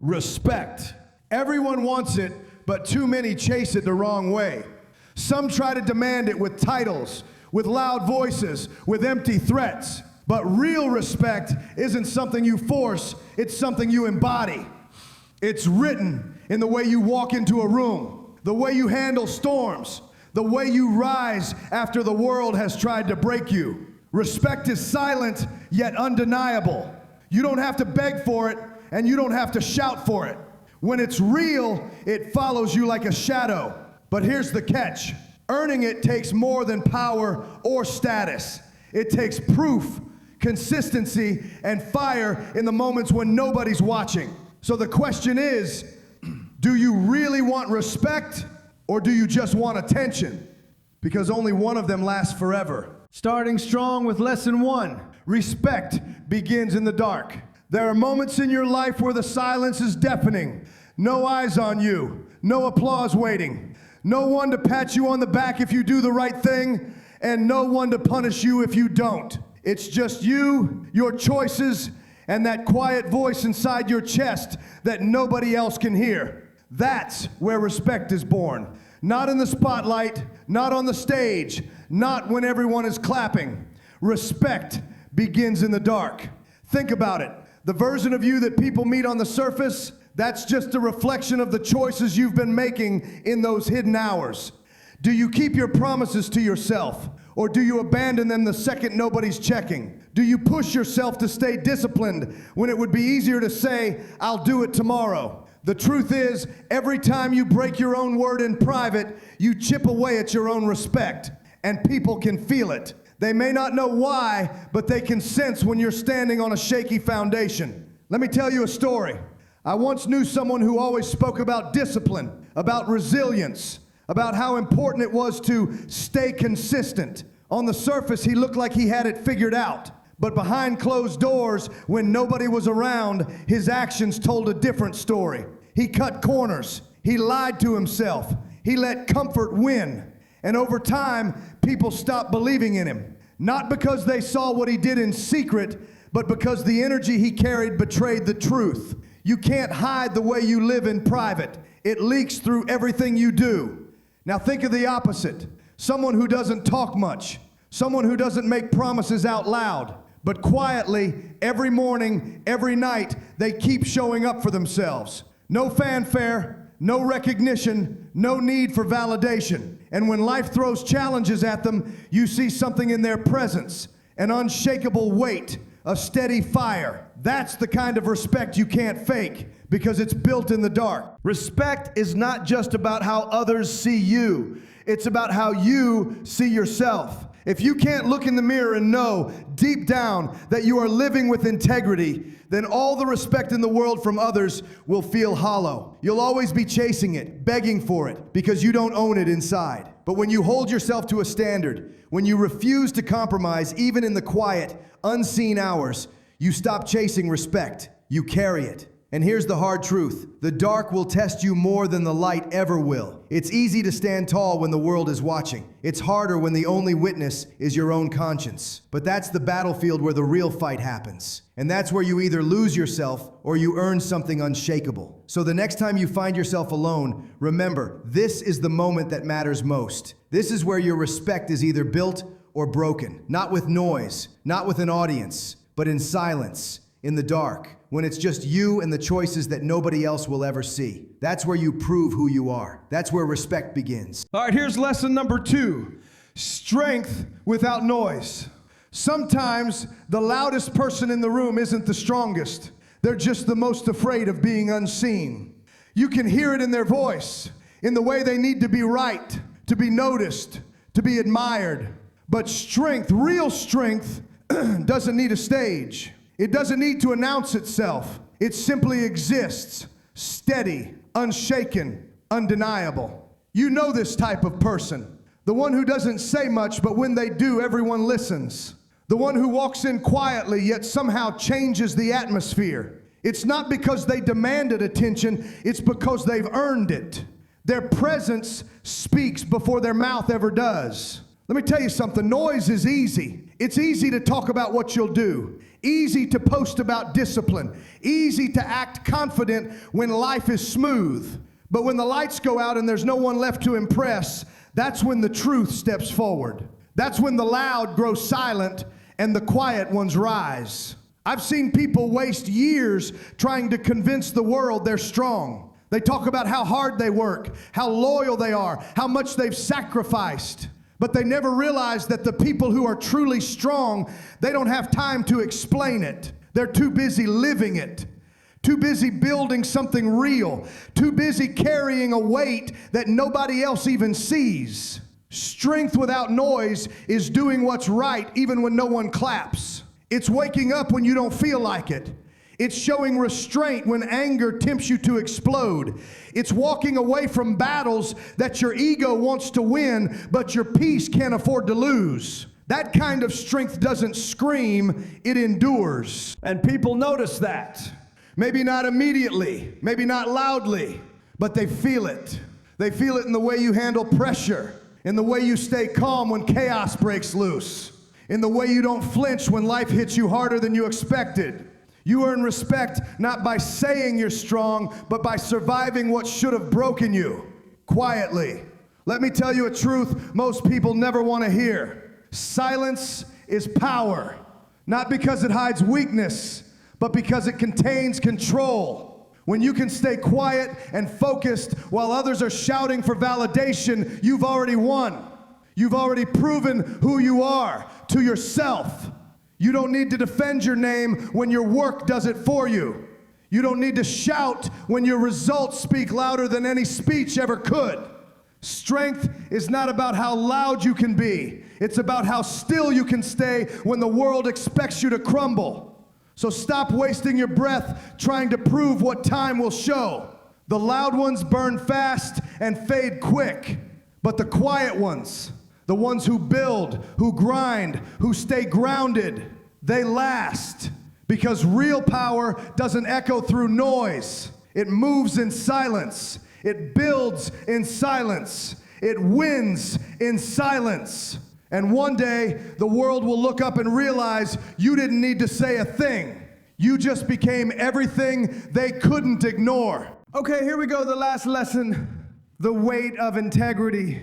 Respect. Everyone wants it, but too many chase it the wrong way. Some try to demand it with titles, with loud voices, with empty threats. But real respect isn't something you force, it's something you embody. It's written in the way you walk into a room, the way you handle storms, the way you rise after the world has tried to break you. Respect is silent, yet undeniable. You don't have to beg for it, and you don't have to shout for it. When it's real, it follows you like a shadow. But here's the catch. Earning it takes more than power or status. It takes proof, consistency, and fire in the moments when nobody's watching. So the question is, do you really want respect, or do you just want attention? Because only one of them lasts forever. Starting strong with lesson 1, respect begins in the dark. There are moments in your life where the silence is deafening. No eyes on you, no applause waiting, no one to pat you on the back if you do the right thing, and no one to punish you if you don't. It's just you, your choices, and that quiet voice inside your chest that nobody else can hear. That's where respect is born. Not in the spotlight, not on the stage, not when everyone is clapping. Respect begins in the dark. Think about it. The version of you that people meet on the surface, that's just a reflection of the choices you've been making in those hidden hours. Do you keep your promises to yourself, or do you abandon them the second nobody's checking? Do you push yourself to stay disciplined when it would be easier to say, I'll do it tomorrow? The truth is, every time you break your own word in private, you chip away at your own respect, and people can feel it. They may not know why, but they can sense when you're standing on a shaky foundation. Let me tell you a story. I once knew someone who always spoke about discipline, about resilience, about how important it was to stay consistent. On the surface, he looked like he had it figured out. But behind closed doors, when nobody was around, his actions told a different story. He cut corners. He lied to himself. He let comfort win. And over time, people stopped believing in him. Not because they saw what he did in secret, but because the energy he carried betrayed the truth. You can't hide the way you live in private. It leaks through everything you do. Now think of the opposite. Someone who doesn't talk much. Someone who doesn't make promises out loud. But quietly, every morning, every night, they keep showing up for themselves. No fanfare, no recognition, no need for validation. And when life throws challenges at them, you see something in their presence, an unshakable weight, a steady fire. That's the kind of respect you can't fake, because it's built in the dark. Respect is not just about how others see you. It's about how you see yourself. If you can't look in the mirror and know deep down that you are living with integrity, then all the respect in the world from others will feel hollow. You'll always be chasing it, begging for it, because you don't own it inside. But when you hold yourself to a standard, when you refuse to compromise even in the quiet, unseen hours, you stop chasing respect. You carry it. And here's the hard truth. The dark will test you more than the light ever will. It's easy to stand tall when the world is watching. It's harder when the only witness is your own conscience. But that's the battlefield where the real fight happens. And that's where you either lose yourself or you earn something unshakable. So the next time you find yourself alone, remember, this is the moment that matters most. This is where your respect is either built or broken. Not with noise, not with an audience, but in silence, in the dark, when it's just you and the choices that nobody else will ever see. That's where you prove who you are. That's where respect begins. All right, here's lesson number 2. Strength without noise. Sometimes the loudest person in the room isn't the strongest. They're just the most afraid of being unseen. You can hear it in their voice, in the way they need to be right, to be noticed, to be admired. But strength, real strength, doesn't need a stage. It doesn't need to announce itself. It simply exists, steady, unshaken, undeniable. You know this type of person. The one who doesn't say much, but when they do, everyone listens. The one who walks in quietly, yet somehow changes the atmosphere. It's not because they demanded attention, it's because they've earned it. Their presence speaks before their mouth ever does. Let me tell you something, noise is easy. It's easy to talk about what you'll do, easy to post about discipline, easy to act confident when life is smooth. But when the lights go out and there's no one left to impress, that's when the truth steps forward. That's when the loud grow silent and the quiet ones rise. I've seen people waste years trying to convince the world they're strong. They talk about how hard they work, how loyal they are, how much they've sacrificed. But they never realize that the people who are truly strong, they don't have time to explain it. They're too busy living it, too busy building something real, too busy carrying a weight that nobody else even sees. Strength without noise is doing what's right even when no one claps. It's waking up when you don't feel like it. It's showing restraint when anger tempts you to explode. It's walking away from battles that your ego wants to win, but your peace can't afford to lose. That kind of strength doesn't scream, it endures. And people notice that. Maybe not immediately, maybe not loudly, but they feel it. They feel it in the way you handle pressure, in the way you stay calm when chaos breaks loose, in the way you don't flinch when life hits you harder than you expected. You earn respect not by saying you're strong, but by surviving what should have broken you, quietly. Let me tell you a truth most people never want to hear. Silence is power, not because it hides weakness, but because it contains control. When you can stay quiet and focused while others are shouting for validation, you've already won. You've already proven who you are to yourself. You don't need to defend your name when your work does it for you. You don't need to shout when your results speak louder than any speech ever could. Strength is not about how loud you can be. It's about how still you can stay when the world expects you to crumble. So stop wasting your breath trying to prove what time will show. The loud ones burn fast and fade quick, but the quiet ones, the ones who build, who grind, who stay grounded, they last. Because real power doesn't echo through noise. It moves in silence. It builds in silence. It wins in silence. And one day, the world will look up and realize you didn't need to say a thing. You just became everything they couldn't ignore. Okay, here we go, the last lesson. The weight of integrity.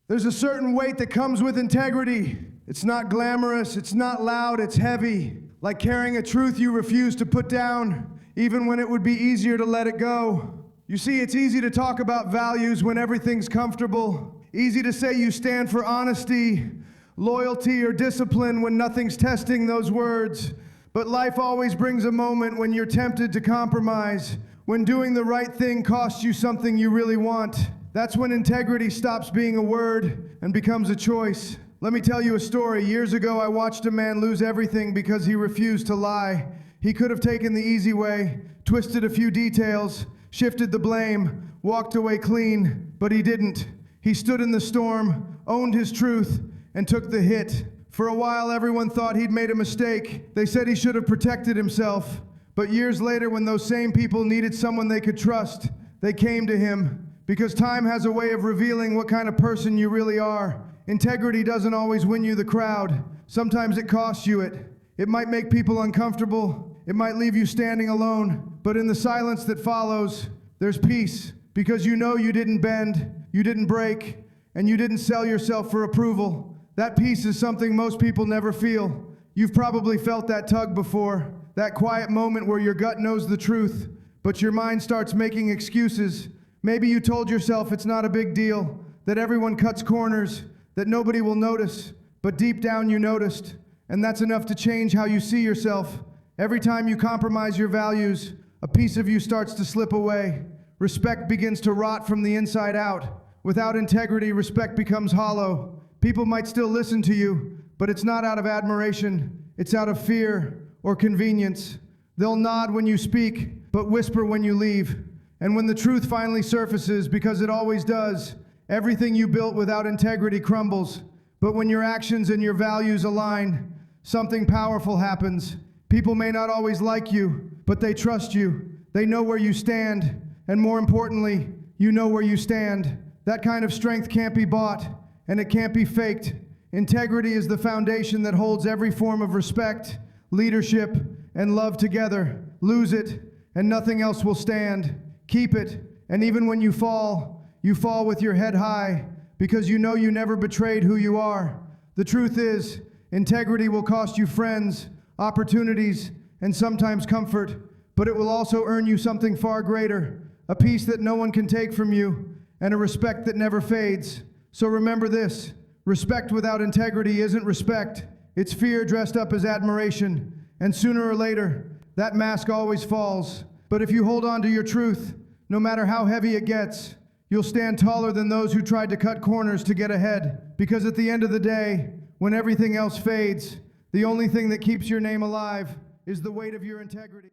There's a certain weight that comes with integrity. It's not glamorous, it's not loud, it's heavy. Like carrying a truth you refuse to put down, even when it would be easier to let it go. You see, it's easy to talk about values when everything's comfortable. Easy to say you stand for honesty, loyalty, or discipline when nothing's testing those words. But life always brings a moment when you're tempted to compromise, when doing the right thing costs you something you really want. That's when integrity stops being a word and becomes a choice. Let me tell you a story. Years ago, I watched a man lose everything because he refused to lie. He could have taken the easy way, twisted a few details, shifted the blame, walked away clean, but he didn't. He stood in the storm, owned his truth, and took the hit. For a while, everyone thought he'd made a mistake. They said he should have protected himself. But years later, when those same people needed someone they could trust, they came to him. Because time has a way of revealing what kind of person you really are. Integrity doesn't always win you the crowd. Sometimes it costs you it. It might make people uncomfortable. It might leave you standing alone. But in the silence that follows, there's peace. Because you know you didn't bend, you didn't break, and you didn't sell yourself for approval. That peace is something most people never feel. You've probably felt that tug before. That quiet moment where your gut knows the truth, but your mind starts making excuses. Maybe you told yourself it's not a big deal, that everyone cuts corners, that nobody will notice, but deep down you noticed. And that's enough to change how you see yourself. Every time you compromise your values, a piece of you starts to slip away. Respect begins to rot from the inside out. Without integrity, respect becomes hollow. People might still listen to you, but it's not out of admiration. It's out of fear or convenience. They'll nod when you speak, but whisper when you leave. And when the truth finally surfaces, because it always does, everything you built without integrity crumbles. But when your actions and your values align, something powerful happens. People may not always like you, but they trust you. They know where you stand, and more importantly, you know where you stand. That kind of strength can't be bought, and it can't be faked. Integrity is the foundation that holds every form of respect, leadership, and love together. Lose it, and nothing else will stand. Keep it, and even when you fall with your head high, because you know you never betrayed who you are. The truth is, integrity will cost you friends, opportunities, and sometimes comfort, but it will also earn you something far greater, a peace that no one can take from you, and a respect that never fades. So remember this, respect without integrity isn't respect, it's fear dressed up as admiration, and sooner or later, that mask always falls. But if you hold on to your truth, no matter how heavy it gets, you'll stand taller than those who tried to cut corners to get ahead. Because at the end of the day, when everything else fades, the only thing that keeps your name alive is the weight of your integrity.